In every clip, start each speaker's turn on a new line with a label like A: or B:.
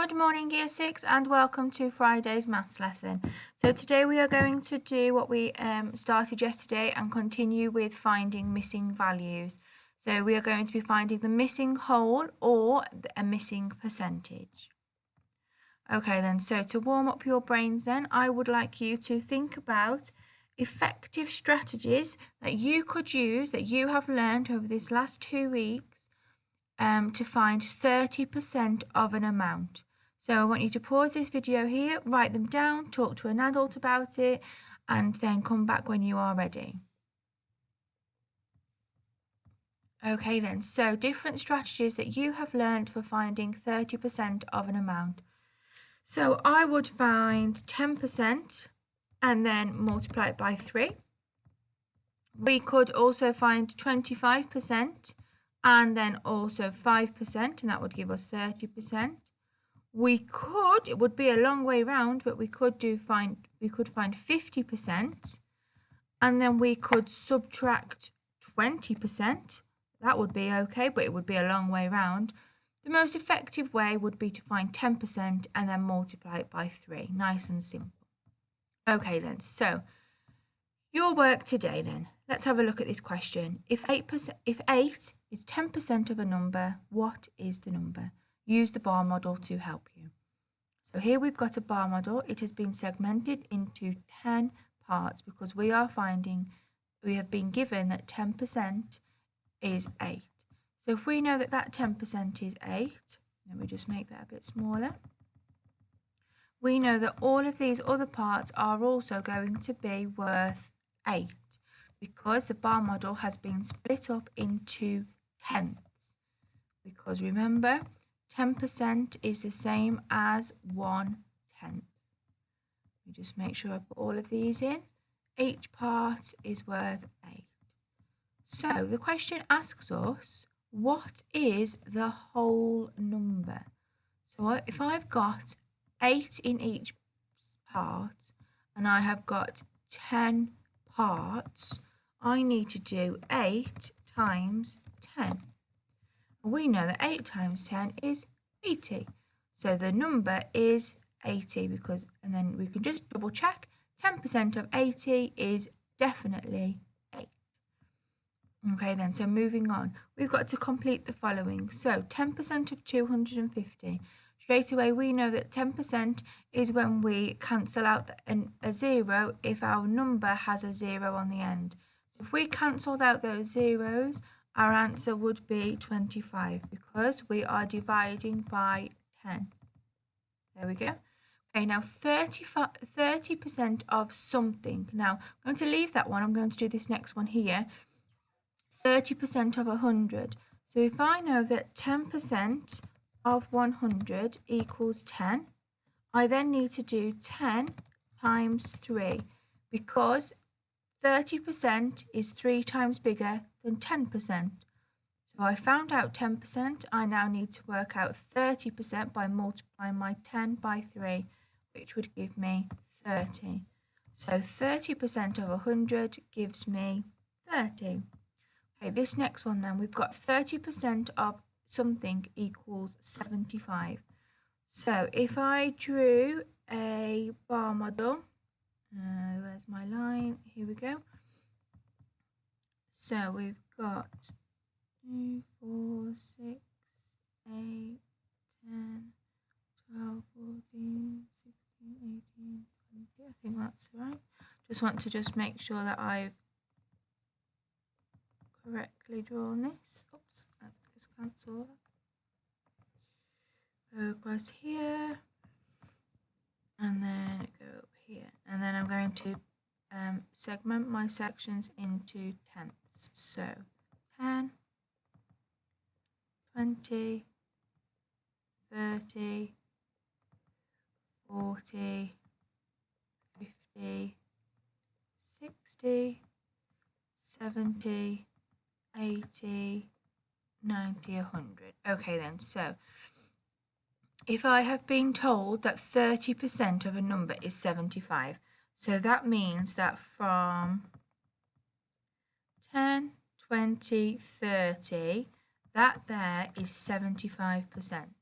A: Good morning, Year 6, and welcome to Friday's maths lesson. So today we are going to do what we started yesterday and continue with finding missing values. So we are going to be finding the missing whole or a missing percentage. Okay then, so to warm up your brains then, I would like you to think about effective strategies that you could use, that you have learned over this last 2 weeks to find 30% of an amount. So I want you to pause this video here, write them down, talk to an adult about it, and then come back when you are ready. Okay then, so different strategies that you have learned for finding 30% of an amount. So I would find 10% and then multiply it by 3. We could also find 25% and then also 5%, and that would give us 30%. It would be a long way round, but we could find 50%, and then we could subtract 20%. That would be okay, but it would be a long way round. The most effective way would be to find 10% and then multiply it by 3. Nice and simple. Okay then, so your work today then. Let's have a look at this question. If 8 is 10% of a number, what is the number? Use the bar model to help you. So here we've got a bar model. It has been segmented into 10 parts because we have been given that 10% is 8. So if we know that 10% is 8, let me just make that a bit smaller. We know that all of these other parts are also going to be worth 8 because the bar model has been split up into tenths. Because remember, 10% is the same as 1/10. Let me just make sure I put all of these in. Each part is worth 8. So the question asks us, what is the whole number? So if I've got 8 in each part and I have got 10 parts, I need to do 8 times 10. We know that 8 times 10 is 80. So the number is 80 and then we can just double check. 10% of 80 is definitely 8. Okay then, so moving on. We've got to complete the following. So 10% of 250. Straight away we know that 10% is when we cancel out a 0 if our number has a 0 on the end. So if we cancelled out those zeros, our answer would be 25 because we are dividing by 10. There we go. Okay, now 30% of something. Now, I'm going to leave that one. I'm going to do this next one here. 30% of 100. So if I know that 10% of 100 equals 10, I then need to do 10 times 3 because 30% is 3 times bigger than 10%. So I found out 10%. I now need to work out 30% by multiplying my 10 by 3, which would give me 30. So 30% of 100 gives me 30. Okay, this next one then, we've got 30% of something equals 75. So if I drew a bar model, where's my line? Here we go. So we've got 2, 4, 6, 8, 10, 12, 14, 16, 18, 20. I think that's right. Just want to make sure that I've correctly drawn this. Oops, let's cancel that. Go across here, and then go up here, and then I'm going to segment my sections into tenths. So 10, 20, 30, 40, 50, 60, 70, 80, 90, 100. Okay then, so if I have been told that 30% of a number is 75, so that means that from 10, 20, 30, that there is 75%.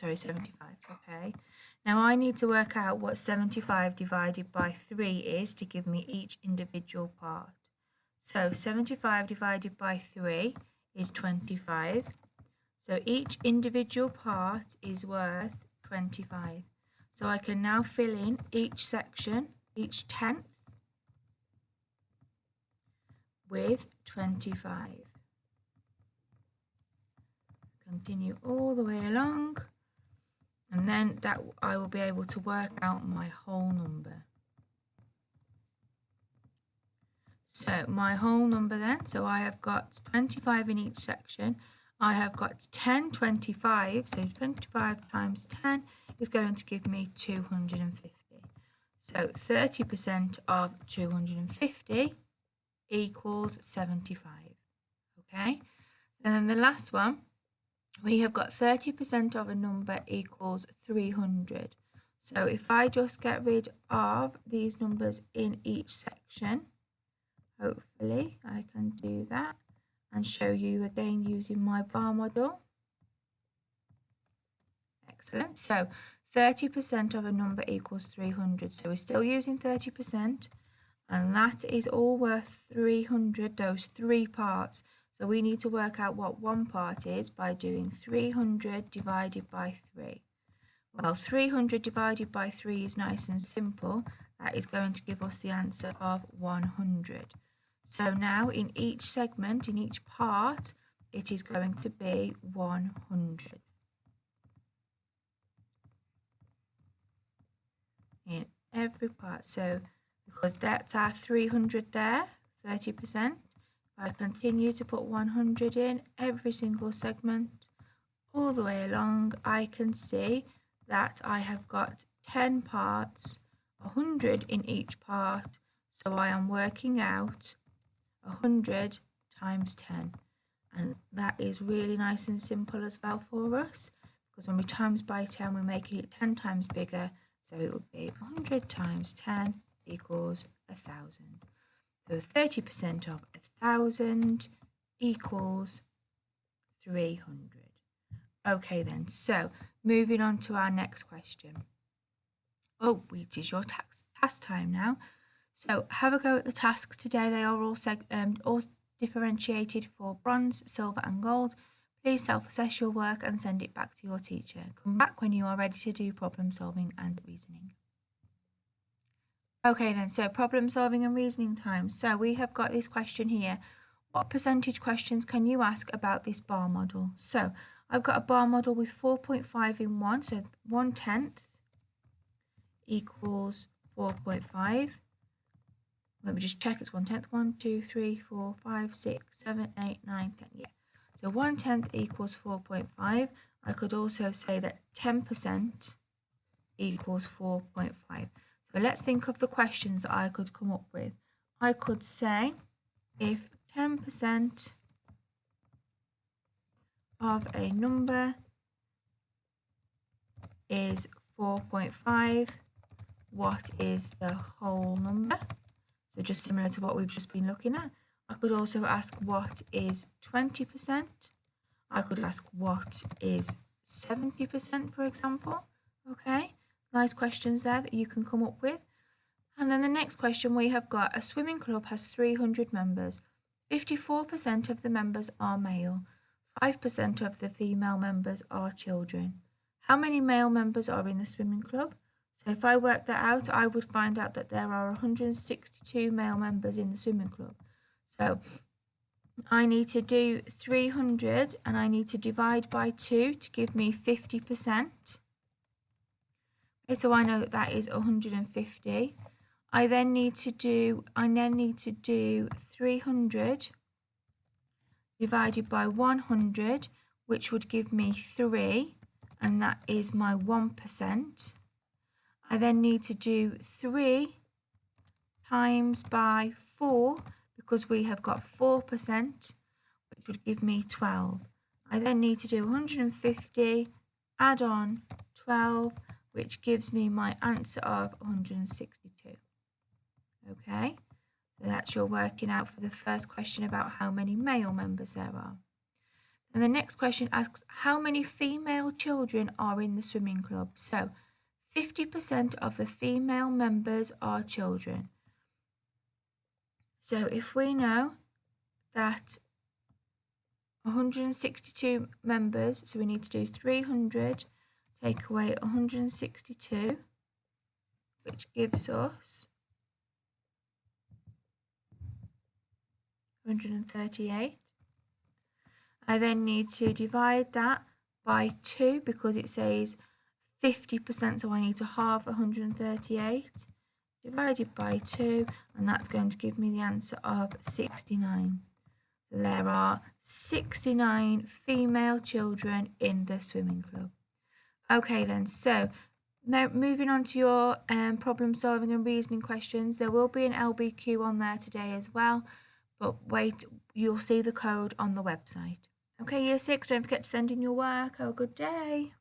A: sorry, 75, okay. Now I need to work out what 75 divided by 3 is to give me each individual part. So 75 divided by 3 is 25. So each individual part is worth 25. So I can now fill in each section, each tenth, with 25. Continue all the way along, and then that I will be able to work out my whole number. So my whole number then, so I have got 25 in each section. I have got 10 25, so 25 times 10 is going to give me 250. So 30% of 250 equals 75, okay? And then the last one, we have got 30% of a number equals 300. So if I just get rid of these numbers in each section, hopefully I can do that and show you again using my bar model. Excellent. So 30% of a number equals 300. So we're still using 30%, and that is all worth 300, those 3 parts. So we need to work out what one part is by doing 300 divided by 3. Well, 300 divided by 3 is nice and simple. That is going to give us the answer of 100. So now in each segment, in each part, it is going to be 100. In every part. So because that's our 300 there, 30%, if I continue to put 100 in every single segment, all the way along, I can see that I have got 10 parts, 100 in each part. So I am working out 100 times 10. And that is really nice and simple as well for us, because when we times by 10, we're making it 10 times bigger. So it would be 100 times 10 equals 1,000. So 30% of 1,000 equals 300. Okay then, so moving on to our next question. Oh, it is your task time now. So have a go at the tasks today. They are all differentiated for bronze, silver and gold. Please self-assess your work and send it back to your teacher. Come back when you are ready to do problem solving and reasoning. Okay then, so problem solving and reasoning time. So we have got this question here. What percentage questions can you ask about this bar model? So I've got a bar model with 4.5 in one, so 1/10 equals 4.5. Let me just check, it's 1/10. 1, 2, 3, 4, 5, 6, 7, 8, 9, 10, yeah. So 1/10 equals 4.5. I could also say that 10% equals 4.5. So let's think of the questions that I could come up with. I could say if 10% of a number is 4.5, what is the whole number? So just similar to what we've just been looking at. I could also ask what is 20%. I could ask what is 70%, for example. Okay, nice questions there that you can come up with. And then the next question we have got, a swimming club has 300 members. 54% of the members are male. 5% of the female members are children. How many male members are in the swimming club? So if I work that out, I would find out that there are 162 male members in the swimming club. So I need to do 300 and I need to divide by 2 to give me 50%. Okay, so I know that that is 150. I then need to do 300 divided by 100, which would give me 3, and that is my 1%. I then need to do 3 times by 4, because we have got 4%, which would give me 12. I then need to do 150, add on 12, which gives me my answer of 162. Okay, so that's your working out for the first question about how many male members there are. And the next question asks, how many female children are in the swimming club? So 50% of the female members are children. So if we know that 162 members, so we need to do 300, take away 162, which gives us 138. I then need to divide that by 2 because it says 50%, so I need to halve 138 divided by 2, and that's going to give me the answer of 69. So there are 69 female children in the swimming club. Okay then, so moving on to your problem solving and reasoning questions. There will be an LBQ on there today as well, but wait, you'll see the code on the website. Okay, Year 6, don't forget to send in your work. Have a good day.